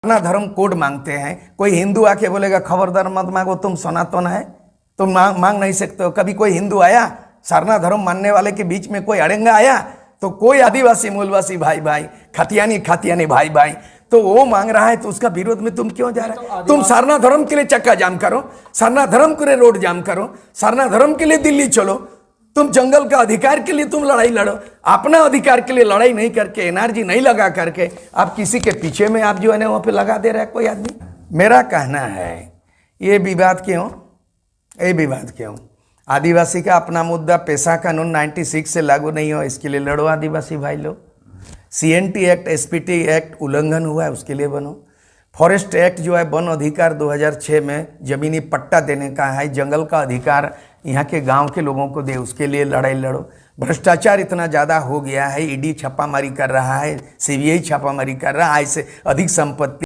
अपना धर्म कोड मांगते हैं। कोई हिंदू आके बोलेगा खबरदार मत मांगो, तुम सनातन है, तुम मांग नहीं सकते हो। कभी कोई हिंदू आया, सरना धर्म मानने वाले के बीच में कोई अड़ेंगा आया? तो कोई आदिवासी मूलवासी भाई भाई, खतियानी भाई भाई, तो वो मांग रहा है तो उसका विरोध में तुम क्यों जा रहे हो? तुम सरना धर्म के लिए चक्का जाम करो, सरना धर्म के लिए रोड जाम करो, सरना धर्म के लिए दिल्ली चलो, तुम जंगल का अधिकार के लिए तुम लड़ाई लड़ो। अपना अधिकार के लिए लड़ाई नहीं करके, एनर्जी नहीं लगा करके आप किसी के पीछे में आप जो है ना वहाँ पे लगा दे रहा है कोई आदमी। मेरा कहना है ये विवाद क्यों? आदिवासी का अपना मुद्दा पेशा कानून 96 से लागू नहीं हो, इसके लिए लड़ो आदिवासी भाई लोग। CNT एक्ट, SPT एक्ट उल्लंघन हुआ है, उसके लिए बनो। फॉरेस्ट एक्ट जो है वन अधिकार 2006 में जमीनी पट्टा देने का है, जंगल का अधिकार यहाँ के गांव के लोगों को दे, उसके लिए लड़ाई लड़ो। भ्रष्टाचार इतना ज़्यादा हो गया है, ED छापामारी कर रहा है, CBI छापामारी कर रहा है, ऐसे अधिक संपत्ति